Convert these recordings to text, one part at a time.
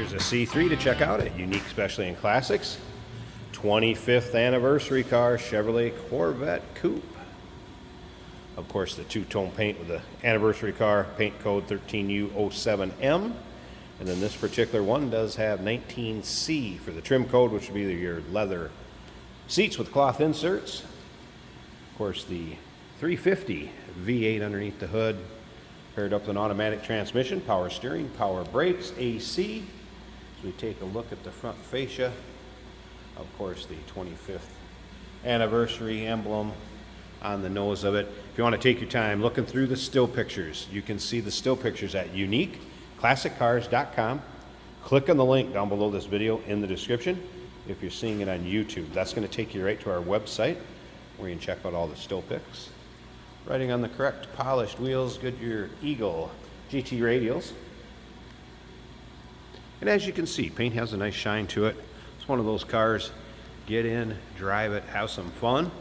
Here's a C3 to check out at Unique Specialty and Classics. 25th anniversary car, Chevrolet Corvette Coupe. Of course, the two-tone paint with the anniversary car, paint code 13U07M. And then this particular one does have 19C for the trim code, which would be your leather seats with cloth inserts. Of course, the 350 V8 underneath the hood, paired up with an automatic transmission, power steering, power brakes, AC. As we take a look at the front fascia, of course, the 25th anniversary emblem on the nose of it. If you want to take your time looking through the still pictures, you can see the still pictures at uniqueclassiccars.com. Click on the link down below this video in the description. If you're seeing it on YouTube, that's going to take you right to our website where you can check out all the still pics. Riding on the correct polished wheels, Goodyear Eagle GT radials. And as you can see, paint has a nice shine to it. It's one of those cars, get in, drive it, have some fun,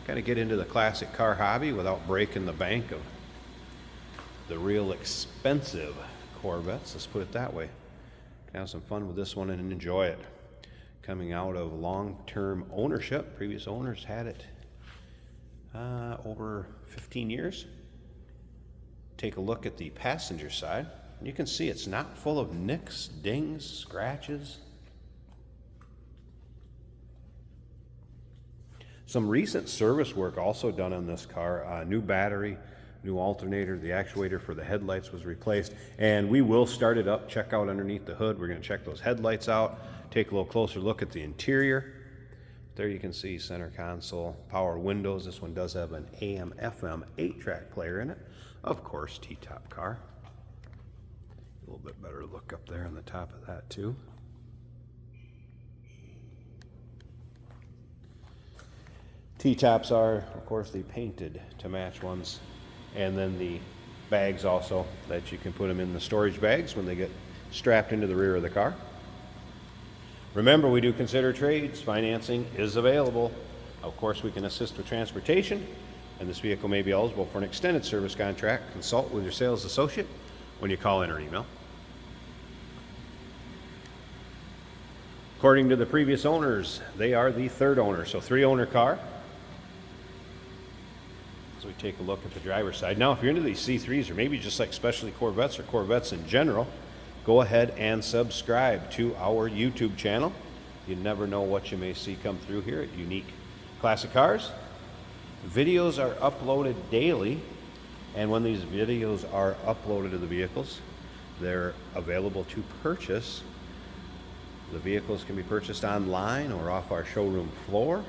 kind of get into the classic car hobby without breaking the bank of the real expensive Corvettes, let's put it that way. Have some fun with this one and enjoy it. Coming out of long-term ownership, previous owners had it over 15 years. Take a look at the passenger side. You can see it's not full of nicks, dings, scratches. Some recent service work also done on this car. New battery, new alternator, the actuator for the headlights was replaced, and we will start it up, check out underneath the hood. We're going to check those headlights out, take a little closer look at the interior. There you can see center console, power windows. This one does have an AM FM 8-track player in it. Of course, T-top car. A little bit better look up there on the top of that too. T-tops are, of course, the painted to match ones. And then the bags also, that you can put them in the storage bags when they get strapped into the rear of the car. Remember, we do consider trades. Financing is available. Of course, we can assist with transportation, and this vehicle may be eligible for an extended service contract. Consult with your sales associate when you call in or email. According to the previous owners, they are the third owner, so 3-owner car. As we take a look at the driver's side. Now, if you're into these C3s, or maybe just like specialty Corvettes or Corvettes in general, go ahead and subscribe to our YouTube channel. You never know what you may see come through here at Unique Classic Cars. Videos are uploaded daily, and when these videos are uploaded to the vehicles, they're available to purchase. The vehicles can be purchased online or off our showroom floor.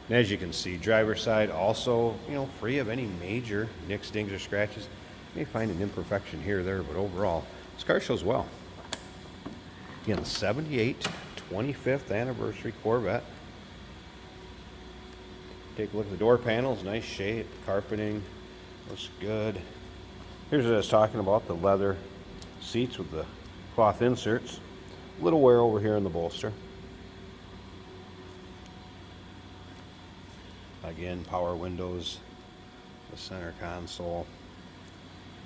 And as you can see, driver's side also, free of any major nicks, dings, or scratches. You may find an imperfection here or there, but overall, this car shows well. Again, 78 25th anniversary Corvette. Take a look at the door panels, nice shape, carpeting, looks good. Here's what I was talking about, the leather seats with the cloth inserts. A little wear over here in the bolster. Again, power windows, the center console.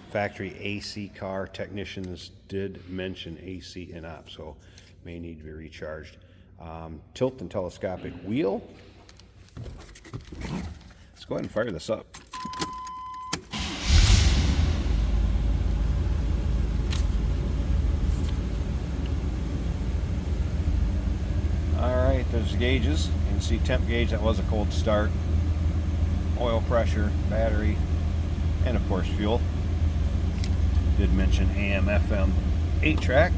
Factory AC car. Technicians did mention AC in op, so may need to be recharged. Tilt and telescopic wheel. Let's go ahead and fire this up. Alright, there's the gauges. You can see temp gauge, that was a cold start. Oil pressure, battery, and of course fuel. Did mention AM FM 8-track.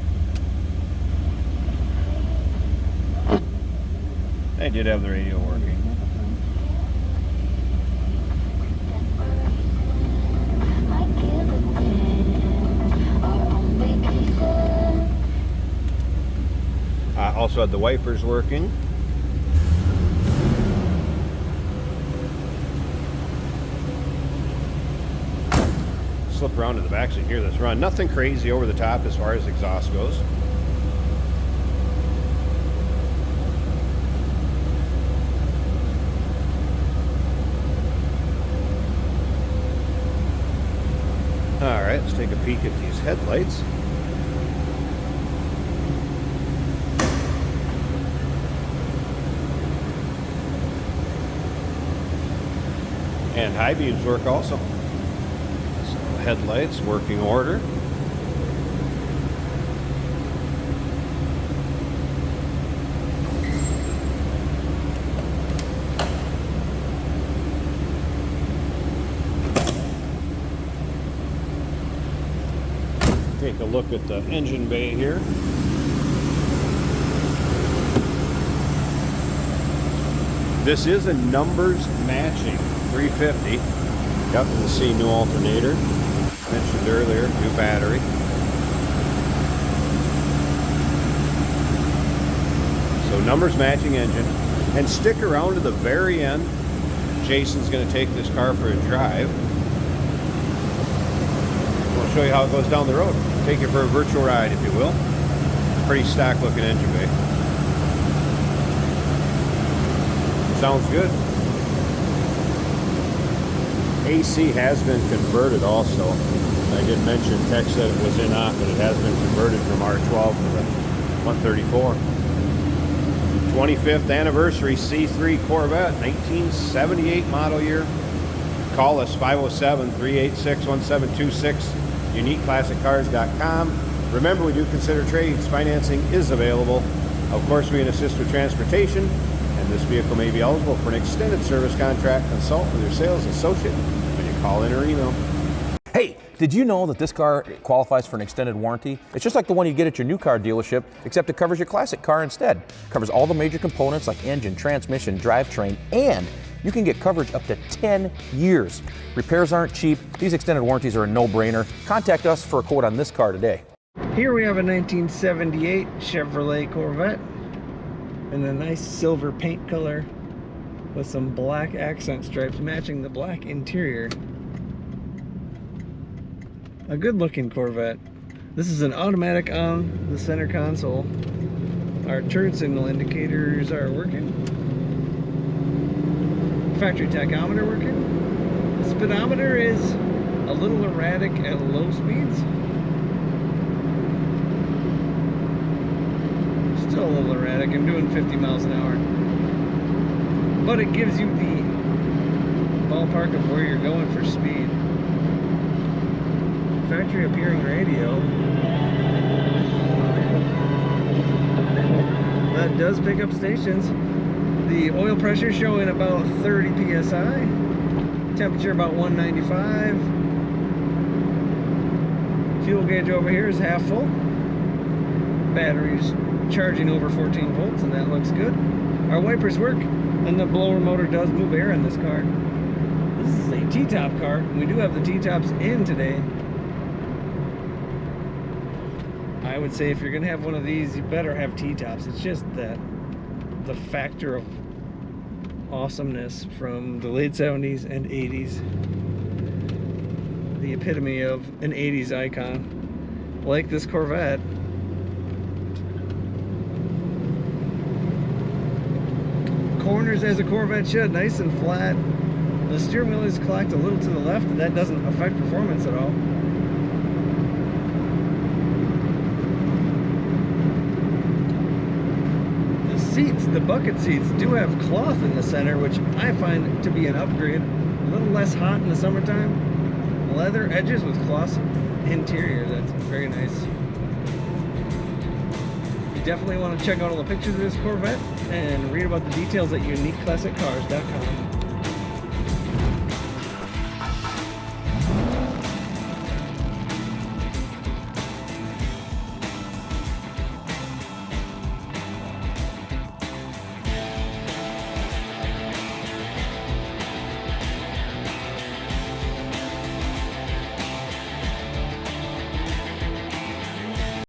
They did have the radio working. Also had the wipers working. Slip around to the back so you can hear this run. Nothing crazy over the top as far as exhaust goes. Alright, let's take a peek at these headlights. And high beams work also. So headlights, working order. Take a look at the engine bay here. This is a numbers matching 350. Got to see new alternator. Mentioned earlier, new battery. So numbers matching engine. And stick around to the very end. Jason's going to take this car for a drive. We'll show you how it goes down the road. Take you for a virtual ride, if you will. Pretty stock looking engine bay. Sounds good. AC has been converted also. I did mention, Tech said it was in off, but it has been converted from R12 to the 134. 25th anniversary C3 Corvette, 1978 model year. Call us 507-386-1726, uniqueclassiccars.com. Remember, we do consider trades. Financing is available. Of course, we can assist with transportation, and this vehicle may be eligible for an extended service contract. Consult with your sales associate when you call in or email. Hey, did you know that this car qualifies for an extended warranty? It's just like the one you get at your new car dealership, except it covers your classic car instead. It covers all the major components like engine, transmission, drivetrain, and you can get coverage up to 10 years. Repairs aren't cheap. These extended warranties are a no-brainer. Contact us for a quote on this car today. Here we have a 1978 Chevrolet Corvette in a nice silver paint color with some black accent stripes matching the black interior. A good looking Corvette. This is an automatic on the center console. Our turn signal indicators are working. Factory tachometer working. The speedometer is a little erratic at low speeds. Still a little erratic. I'm doing 50 miles an hour. But it gives you the ballpark of where you're going for speed. Factory appearing radio. That does pick up stations. The oil pressure showing about 30 psi. Temperature about 195. Fuel gauge over here is half full. Battery's charging over 14 volts, and that looks good. Our wipers work, and the blower motor does move air in this car. This is a T-top car. We do have the T-tops in today. I would say if you're gonna have one of these, you better have T-tops. It's just that the factor of awesomeness from the late 70s and 80s. The epitome of an 80s icon. Like this Corvette. Corners as a Corvette should, nice and flat. The steering wheel is clocked a little to the left, and that doesn't affect performance at all. Seats, the bucket seats, do have cloth in the center, which I find to be an upgrade. A little less hot in the summertime. Leather edges with cloth interior, that's very nice. You definitely want to check out all the pictures of this Corvette and read about the details at uniqueclassiccars.com.